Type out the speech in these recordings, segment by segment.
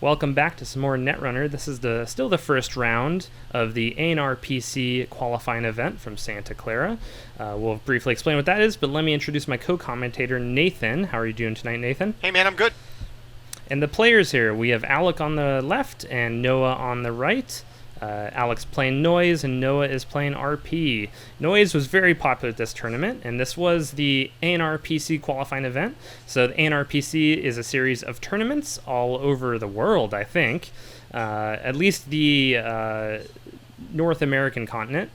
Welcome back to some more Netrunner. This is still the first round of the ANRPC qualifying event from Santa Clara. We'll briefly explain what that is, but let me introduce my co-commentator, Nathan. How are you doing tonight, Nathan? Hey man, I'm good. And the players here, we have Alec on the left and Noah on the right. Alec's playing Noise and Noah is playing RP. Noise was very popular at this tournament, and this was the ANRPC qualifying event. So the ANRPC is a series of tournaments all over the world, I think. At least the North American continent.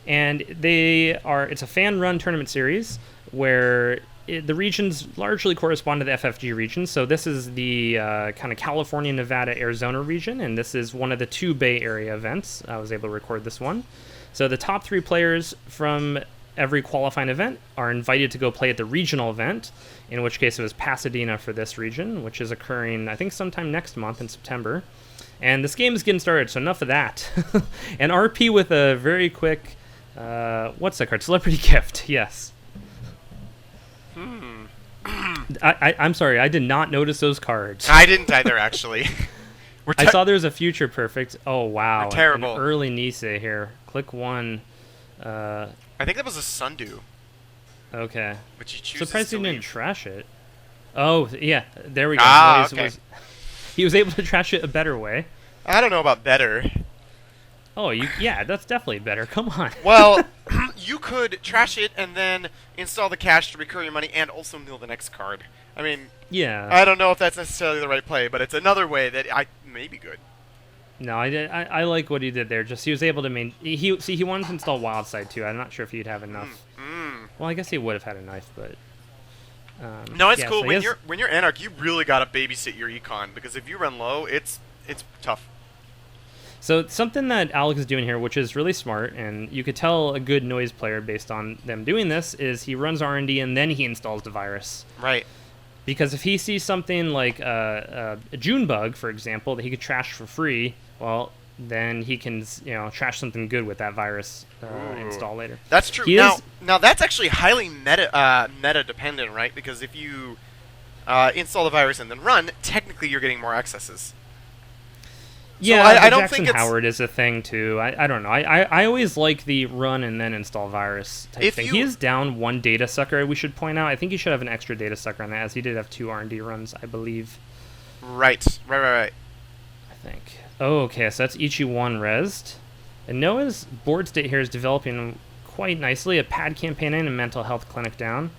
And it's a fan-run tournament series where the regions largely correspond to the FFG region. So this is the kind of California, Nevada, Arizona region, and this is one of the two Bay Area events. I was able to record this one. So the top three players from every qualifying event are invited to go play at the regional event, in which case it was Pasadena for this region, which is occurring, I think, sometime next month in September. And this game is getting started, so enough of that. And RP with a very quick, what's that card? Celebrity Gift, yes. I'm sorry, I did not notice those cards. I didn't either, actually. I saw there was a future perfect. Oh, wow. We're terrible. An early Nise here. Click one. I think that was a Sundew. Okay. Which he chooses Surprised to he didn't leave. trash it. Oh, yeah. There we go. Okay. He was able to trash it a better way. I don't know about better. Oh, yeah, that's definitely better. Come on. Well, you could trash it and then install the cash to recur your money and also mill the next card. I mean, yeah. I don't know if that's necessarily the right play, but it's another way that may be good. No, I like what he did there. Just he was able to he wanted to install Wildside too. I'm not sure if he'd have enough. Well, I guess he would have had a knife, but no, it's yeah, cool. So When you're Anarch, you really gotta babysit your econ because if you run low, it's tough. So something that Alex is doing here, which is really smart, and you could tell a good Noise player based on them doing this, is he runs R&D and then he installs the virus. Right. Because if he sees something like a June bug, for example, that he could trash for free, well, then he can trash something good with that virus install later. That's true. Now that's actually highly meta dependent, right? Because if you install the virus and then run, technically you're getting more accesses. Yeah, so I don't Jackson think Howard is a thing too. I don't know. I always like the run and then install virus type thing. He is down one data sucker, we should point out. I think he should have an extra data sucker on that, as he did have 2 R&D runs, I believe. Right. I think. Oh, okay, so that's Ichi 1 resed. And Noah's board state here is developing quite nicely. A pad campaign and a mental health clinic down.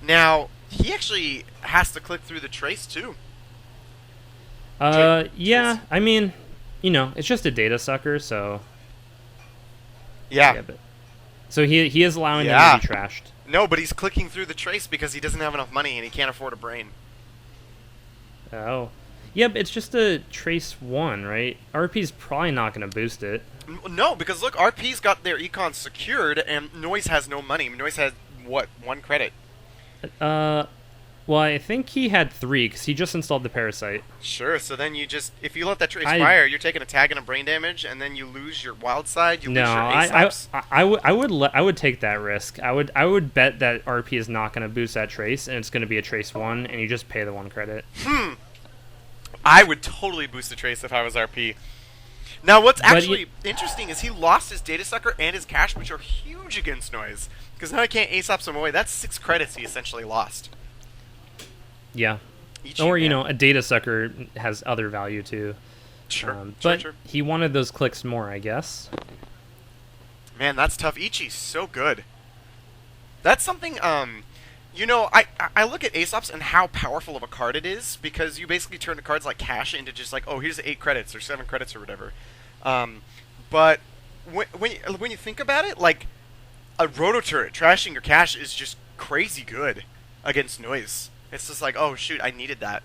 Now, he actually has to click through the trace too. Yeah, I mean, it's just a data sucker, so... Yeah. So he is allowing them to be trashed. No, but he's clicking through the trace because he doesn't have enough money and he can't afford a brain. Oh. Yeah, but it's just a trace 1, right? RP's probably not going to boost it. No, because look, RP's got their econ secured and Noise has no money. Noise has, what, 1 credit? Well, I think he had 3, because he just installed the Parasite. Sure, so then if you let that trace fire, you're taking a tag and a brain damage, and then you lose your wild side, lose your ASAPs. I would take that risk. I would bet that RP is not going to boost that trace, and it's going to be a trace 1, and you just pay the 1 credit. I would totally boost the trace if I was RP. Now, what's actually interesting is he lost his data sucker and his cash, which are huge against Noise, because now he can't ASAP some away. That's 6 credits he essentially lost. Yeah. Or, a data sucker has other value, too. Sure. But he wanted those clicks more, I guess. Man, that's tough. Ichi's so good. That's something, I look at ASOPs and how powerful of a card it is, because you basically turn the cards like cash into just like, oh, here's 8 credits or 7 credits or whatever. But when you think about it, like, a rototurret trashing your cash is just crazy good against Noise. It's just like, oh shoot, I needed that.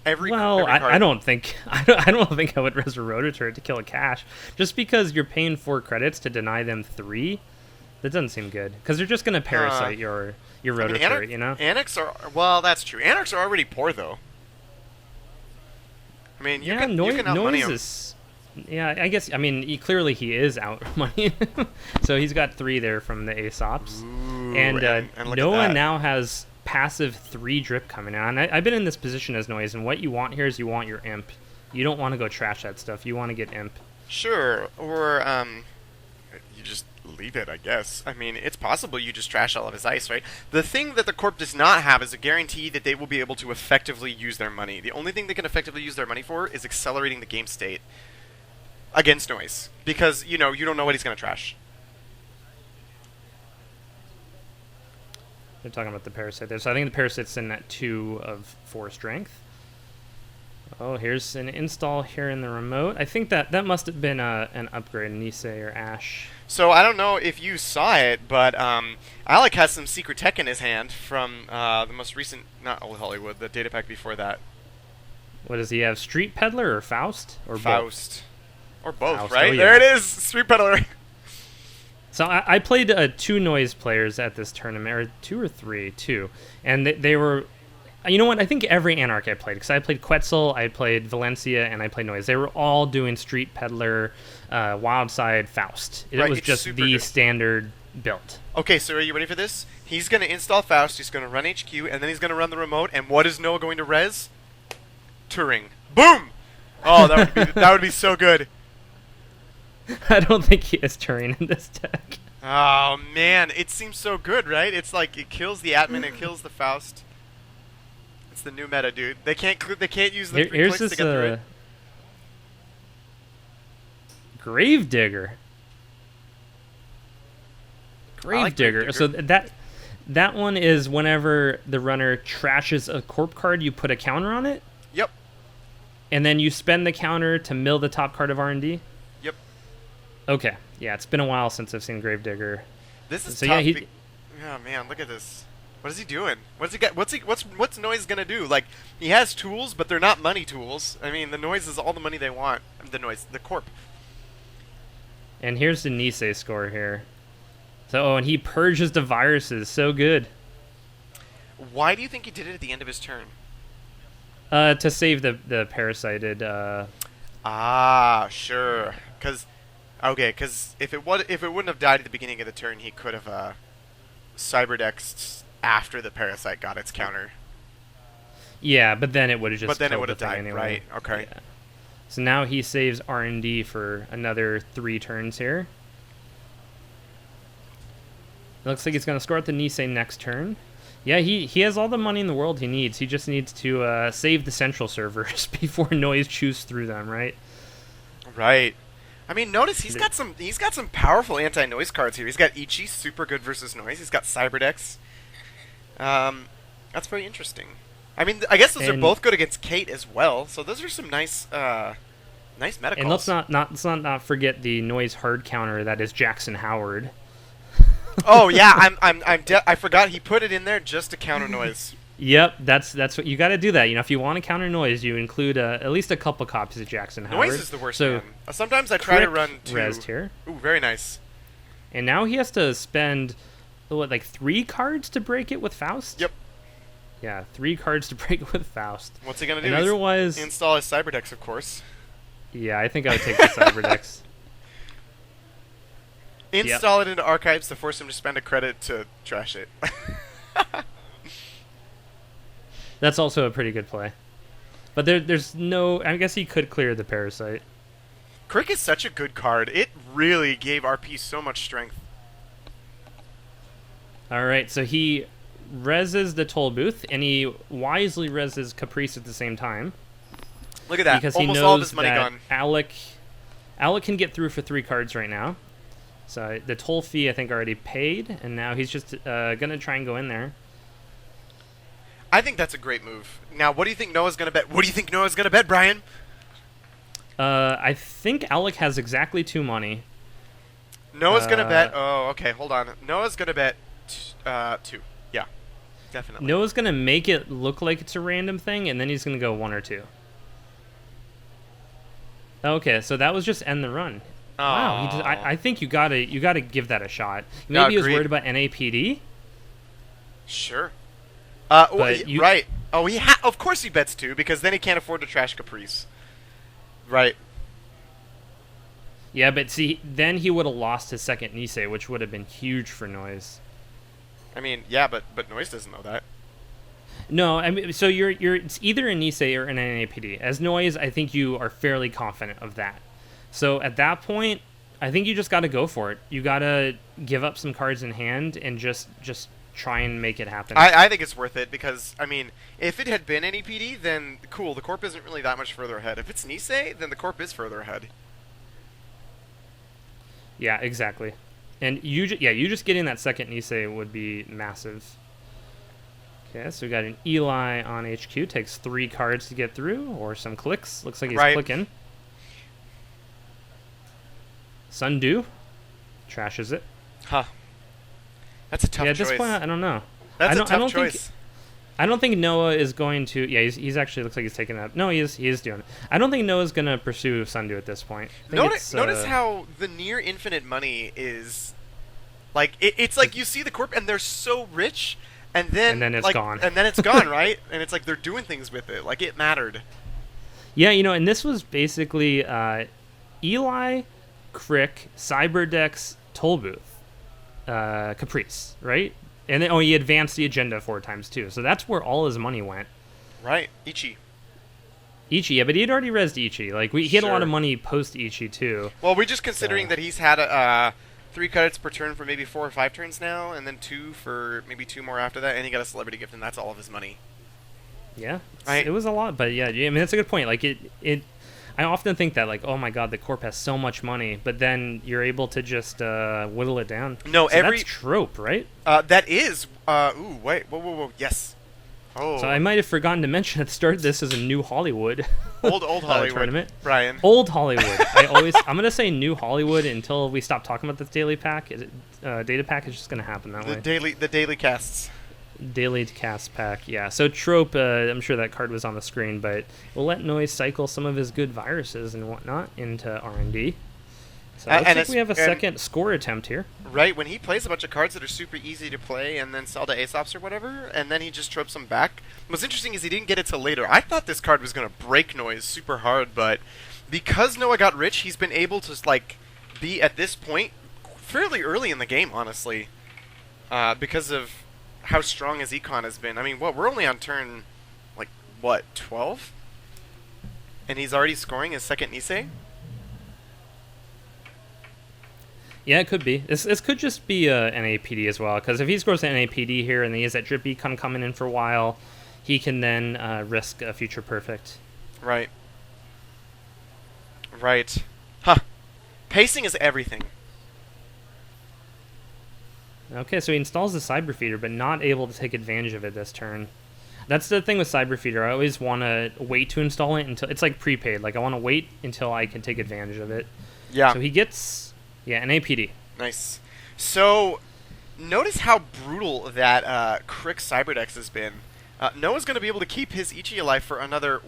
Every card. I don't think I would res a rototurret to kill a cash, just because you're paying 4 credits to deny them 3. That doesn't seem good, because they're just gonna parasite your rototurret, Anarchs are that's true. Anarchs are already poor though. I mean, you can out-money him. Yeah, I guess. I mean, clearly he is out money, so he's got 3 there from the ASOPs, and look Noah at that. now has passive 3 drip coming out. And I've been in this position as Noise, and what you want here is you want your imp. You don't want to go trash that stuff. You want to get imp. Sure, or you just leave it, I guess. I mean, it's possible you just trash all of his ice, right? The thing that the Corp does not have is a guarantee that they will be able to effectively use their money. The only thing they can effectively use their money for is accelerating the game state against Noise, because, you know, you don't know what he's going to trash. They're talking about the Parasite there. So I think the Parasite's in at 2 of 4 strength. Oh, here's an install here in the remote. I think that must have been an upgrade, Nisei or Ash. So I don't know if you saw it, but Alec has some secret tech in his hand from the most recent, not Old Hollywood, the data pack before that. What does he have? Street Peddler or Faust? Or Faust. Or both, Faust. right? Oh, yeah. There it is! Street Peddler. So I played 2 Noise players at this tournament, or 2 or 3, 2. And they were... You know what? I think every Anarch I played, because I played Quetzal, I played Valencia, and I played Noise. They were all doing Street Peddler, Wildside, Faust. It was just the good standard build. Okay, so are you ready for this? He's going to install Faust, he's going to run HQ, and then he's going to run the remote, and what is Noah going to res? Turing. Boom! Oh, that would be so good. I don't think he has Turing in this deck. Oh, man. It seems so good, right? It's like it kills the admin, it kills the Faust. It's the new meta, dude. They can't use the 3 clicks to get through it. Gravedigger. Gravedigger. Like so that one is whenever the runner trashes a corp card, you put a counter on it. Yep. And then you spend the counter to mill the top card of R&D. Yep. Okay. Yeah, it's been a while since I've seen Gravedigger. This is so tough. Yeah, oh man, look at this. What is he doing? What's he got? What's Noise gonna do? Like, he has tools, but they're not money tools. I mean, the Noise is all the money they want. The Corp. And here's the Nisei score here. So, and he purges the viruses. So good. Why do you think he did it at the end of his turn? To save the parasited. Sure. Cause if it wouldn't have died at the beginning of the turn, he could have cyberdexed after the parasite got its counter. Yeah, but then it would have just. But then it would have died, anyway. right? Okay. Yeah. So now he saves R&D for another 3 turns here. It looks like he's going to score at the Nisei next turn. Yeah, he has all the money in the world he needs. He just needs to save the central servers before Noise chews through them, right? Right. I mean, notice he's got some powerful anti-noise cards here. He's got Ichi, super good versus Noise. He's got Cyberdex. That's very interesting. I mean, I guess those are both good against Kate as well. So those are some nice meta calls. And let's not forget the Noise hard counter that is Jackson Howard. Oh yeah, I forgot he put it in there just to counter Noise. Yep, that's what you got to do. That if you want to counter Noise, you include at least a couple copies of Jackson Howard. Noise is the worst man. Sometimes I try to run 2. Rezzed here. Ooh, very nice. And now he has to spend like 3 cards to break it with Faust. Yep. Yeah, 3 cards to break it with Faust. What's he gonna do? And otherwise, install his Cyberdex, of course. Yeah, I think I would take the Cyberdex. Install it into archives to force him to spend a credit to trash it. That's also a pretty good play. But there's no... I guess he could clear the Parasite. Crick is such a good card. It really gave RP so much strength. Alright, so he reses the Toll Booth, and he wisely reses Caprice at the same time. Look at that. Because Almost he knows all of his money that gone. Alec can get through for 3 cards right now. So the toll fee, I think, already paid, and now he's just going to try and go in there. I think that's a great move. Now, what do you think Noah's going to bet? What do you think Noah's going to bet, Brian? I think Alec has exactly 2 money. Noah's going to bet... Oh, okay, hold on. Noah's going to bet 2. Yeah, definitely. Noah's going to make it look like it's a random thing, and then he's going to go 1 or 2. Okay, so that was just end the run. Wow, I think you gotta give that a shot. Maybe he was worried about NAPD. Sure. But right. Oh, of course he bets 2 because then he can't afford to trash Caprice. Right. Yeah, but see, then he would have lost his second Nisei, which would have been huge for Noise. I mean, yeah, but Noise doesn't know that. No, I mean, so you're it's either an Nisei or an NAPD. As Noise, I think you are fairly confident of that. So at that point, I think you just got to go for it. You got to give up some cards in hand and just try and make it happen. I think it's worth it because, I mean, if it had been NEPD, then cool, the Corp isn't really that much further ahead. If it's Nisei, then the Corp is further ahead. Yeah, exactly. And you just getting that second Nisei would be massive. Okay, so we got an Eli on HQ. Takes 3 cards to get through, or some clicks. Looks like he's clicking. Sundew trashes it. Huh. That's a tough choice. Yeah, at this point, I don't know. That's a tough choice. I don't think Noah is going to... Yeah, he's actually... Looks like he's taking that... No, he is doing it. I don't think Noah's going to pursue Sundew at this point. Notice how the near infinite money is... Like, it's like you see the Corp and they're so rich, and then it's gone. And then it's gone, right? And it's like they're doing things with it. Like, it mattered. Yeah, and this was basically Eli, Crick, Cyberdex, Tollbooth, Caprice, right? And then, he advanced the agenda 4 times too. So that's where all his money went. Right, Ichi, yeah, but he had already rezzed Ichi. Like, he had a lot of money post Ichi too. Well, we're just considering that he's had 3 credits per turn for maybe 4 or 5 turns now, and then 2 for maybe 2 more after that, and he got a celebrity gift, and that's all of his money. Yeah, right. It was a lot, but yeah, I mean, that's a good point. Like, I often think that, like, oh my god, the Corp has so much money, but then you're able to just whittle it down. No, so that's trope, right? That is. Ooh, wait, whoa, yes. Oh. So I might have forgotten to mention at the start, this is a New Hollywood. Old Hollywood tournament. Brian. Old Hollywood. I'm gonna say New Hollywood until we stop talking about this daily pack. Data pack is just gonna happen that way. The daily casts. Daily cast pack, yeah. So trope, I'm sure that card was on the screen, but we'll let Noise cycle some of his good viruses and whatnot into R&D. So looks like we have a second score attempt here. Right, when he plays a bunch of cards that are super easy to play and then sell to Aesops or whatever, and then he just tropes them back. What's interesting is he didn't get it till later. I thought this card was going to break Noise super hard, but because Noah got rich, he's been able to, like, be at this point fairly early in the game, honestly, because of how strong his econ has been. I mean, we're only on turn, 12? And he's already scoring his second Nisei? Yeah, it could be. This could just be an APD as well, because if he scores an APD here and he has that drip econ coming in for a while, he can then risk a future perfect. Right. Right. Huh. Pacing is everything. Okay, so he installs the Cyber Feeder, but not able to take advantage of it this turn. That's the thing with Cyber Feeder. I always want to wait to install it until it's like prepaid. Like, I want to wait until I can take advantage of it. Yeah. So he gets, an APD. Nice. So, notice how brutal that Crick Cyberdex has been. Noah's going to be able to keep his Ichi alive for another,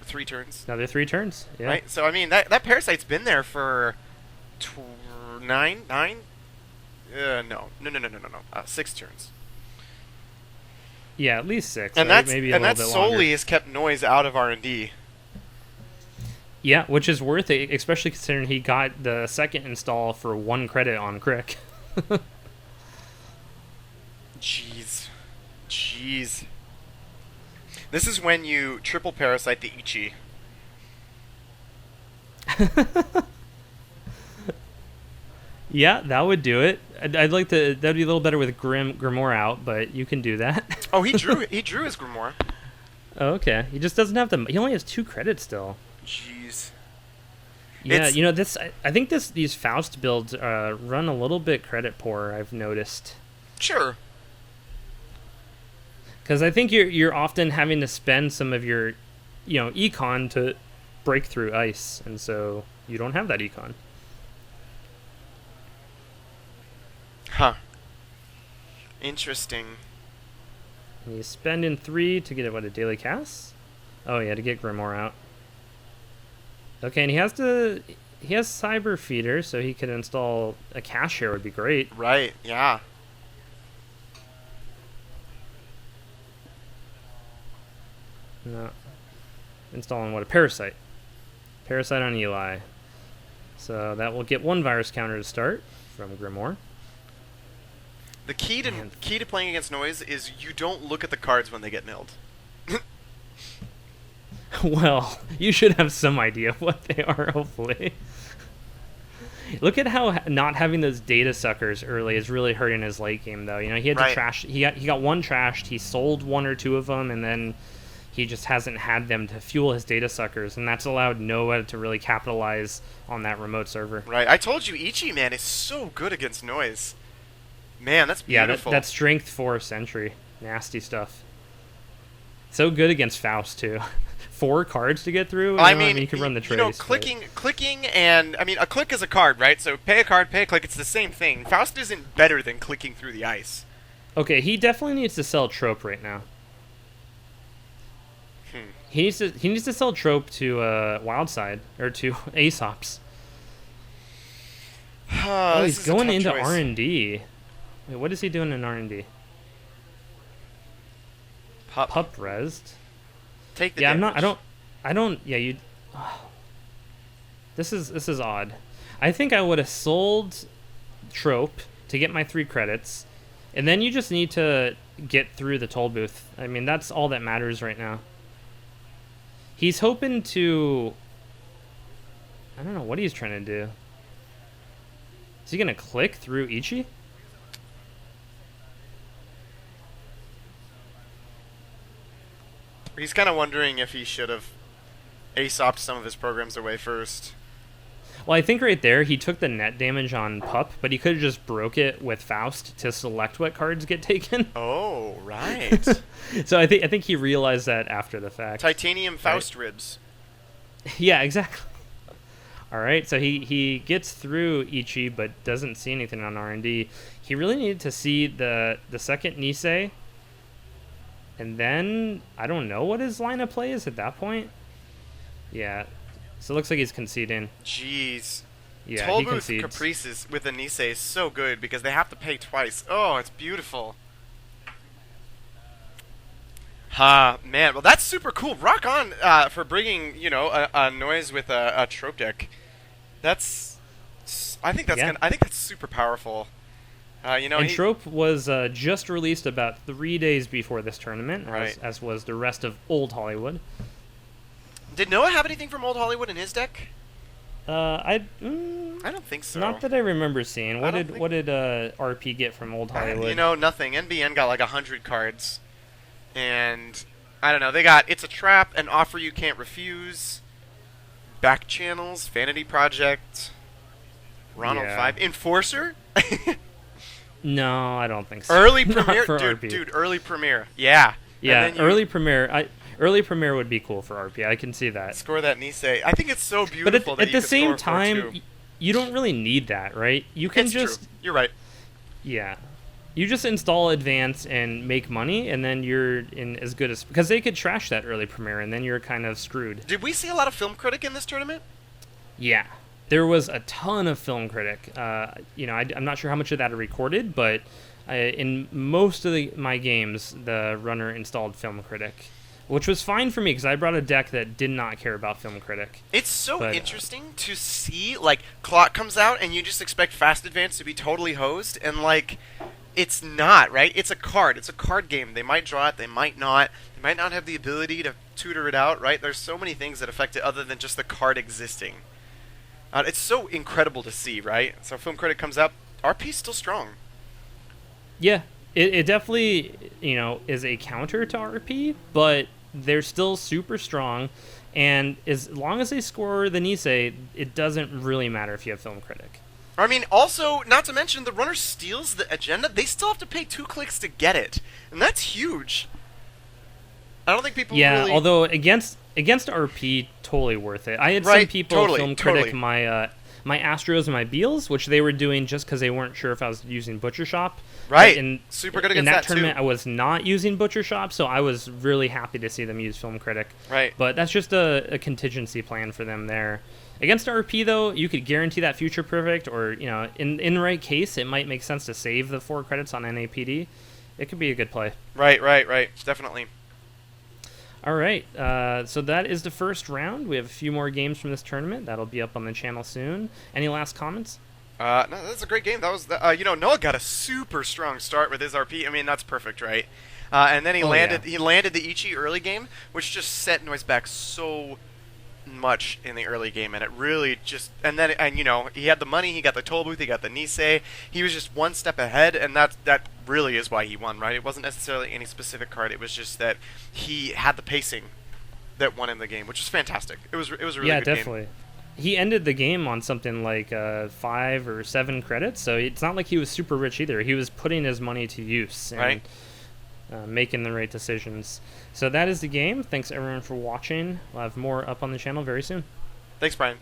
3 turns? Another 3 turns, yeah. Right? So, I mean, that Parasite's been there for 9? No. 6 turns. Yeah, at least 6. And right? that's Maybe a little that bit solely longer. has kept Noise out of R&D. Yeah, which is worth it, especially considering he got the second install for 1 credit on Crick. Jeez. This is when you triple Parasite the Ichi. Yeah, that would do it. I'd like to. That'd be a little better with Grimoire out, but you can do that. Oh, he drew his Grimoire. Oh, okay. He just doesn't have the. He only has 2 credits still. Jeez. Yeah, this. I think these Faust builds run a little bit credit poor. I've noticed. Sure. Because I think you're often having to spend some of your, econ to break through ice, and so you don't have that econ. Huh. Interesting. And you spend in 3 to get a daily cast? Oh yeah, to get Grimoire out. Okay, and he has Cyber Feeder, so he could install a cache here would be great. Right, yeah. No. Installing a Parasite. Parasite on Eli. So that will get 1 virus counter to start from Grimoire. The key to playing against Noise is you don't look at the cards when they get milled. Well, you should have some idea of what they are, hopefully. Look at how not having those data suckers early is really hurting his late game, though. You know, he had to trash. He got one trashed. He sold one or two of them, and then he just hasn't had them to fuel his data suckers, and that's allowed Noah to really capitalize on that remote server. Right. I told you, Ichi, man, is so good against Noise. Man, that's beautiful. Yeah, that strength 4 sentry, nasty stuff. So good against Faust too. 4 cards to get through. I mean, you could run the trace. You know, clicking, and I mean, a click is a card, right? So pay a card, pay a click. It's the same thing. Faust isn't better than clicking through the ice. Okay, he definitely needs to sell Trope right now. He needs to sell Trope to Wildside or to Aesops. Oh, he's going into R&D. Wait, what is he doing in R&D? Pup resed. Take the damage. I don't. Yeah, you. Oh. This is odd. I think I would have sold Trope to get my 3 credits, and then you just need to get through the toll booth. I mean, that's all that matters right now. He's hoping to. I don't know what he's trying to do. Is he gonna click through Ichi? He's kind of wondering if he should have Aesoped some of his programs away first. Well, I think right there he took the net damage on Pup, but he could have just broke it with Faust to select what cards get taken. Oh, right. So I think he realized that after the fact. Titanium Faust ribs. Yeah, exactly. All right, so he gets through Ichi, but doesn't see anything on R&D. He really needed to see the second Nisei. And then, I don't know what his line of play is at that point. Yeah. So it looks like he's conceding. Jeez. Yeah, Toll he booth concedes. Caprices with the Nisei is so good because they have to pay twice. Oh, it's beautiful. Man. Well, that's super cool. Rock on for bringing, you know, a Noise with a Trope deck. That's... I think that's super powerful. You know, and Trope was just released about 3 days before this tournament, right. as was the rest of Old Hollywood. Did Noah have anything from Old Hollywood in his deck? I don't think so. Not that I remember seeing. What did RP get from Old Hollywood? You know, nothing. NBN got like 100 cards, and I don't know. They got It's a Trap, An Offer You Can't Refuse, Back Channels, Vanity Project, Ronald 5, Enforcer. No, I don't think so. Early Premiere, dude. Early Premiere, yeah. Yeah, Early Premiere. Early Premiere would be cool for RP. I can see that. Score that Nisei. I think it's so beautiful. But at the same time, you don't really need that, right? You can just. True. You're right. Yeah, you just install Advance and make money, and then you're in as good as because they could trash that Early Premiere, and then you're kind of screwed. Did we see a lot of Film Critic in this tournament? Yeah. There was a ton of Film Critic. You know, I'm not sure how much of that I recorded, but in most of my games, the runner installed Film Critic, which was fine for me because I brought a deck that did not care about Film Critic. It's so interesting to see, like, Clock comes out and you just expect Fast Advance to be totally hosed, and, like, it's not, right? It's a card. It's a card game. They might draw it. They might not. They might not have the ability to tutor it out, right? There's so many things that affect it other than just the card existing. It's so incredible to see, right? So Film Critic comes up. RP's still strong. Yeah, it definitely, you know, is a counter to RP, but they're still super strong. And as long as they score the Nisei, it doesn't really matter if you have Film Critic. I mean, also, not to mention, the runner steals the agenda. They still have to pay 2 clicks to get it. And that's huge. I don't think people really... Yeah, although against RP, totally worth it. I had some people Film Critic my Astros and my Beals, which they were doing just because they weren't sure if I was using Butcher Shop. Right, super good against in that too. tournament, I was not using Butcher Shop, so I was really happy to see them use Film Critic. Right. But that's just a contingency plan for them there. Against RP, though, you could guarantee that Future Perfect, or, you know, in the right case, it might make sense to save the 4 credits on NAPD. It could be a good play. Right, definitely. All right, so that is the first round. We have a few more games from this tournament. That'll be up on the channel soon. Any last comments? No, that's a great game. That was Noah got a super strong start with his RP. I mean, that's perfect, right? And then he landed the Ichi early game, which just set Noise back so much in the early game, and it really just he had the money, he got the toll booth, he got the Nisei, he was just one step ahead, and that really is why he won, right? It wasn't necessarily any specific card, it was just that he had the pacing that won him the game, which was fantastic. It was a really good game. Definitely. He ended the game on something like 5 or 7 credits, so it's not like he was super rich either. He was putting his money to use and Right. making the right decisions. So that is the game. Thanks everyone for watching. We'll have more up on the channel very soon. Thanks, Brian.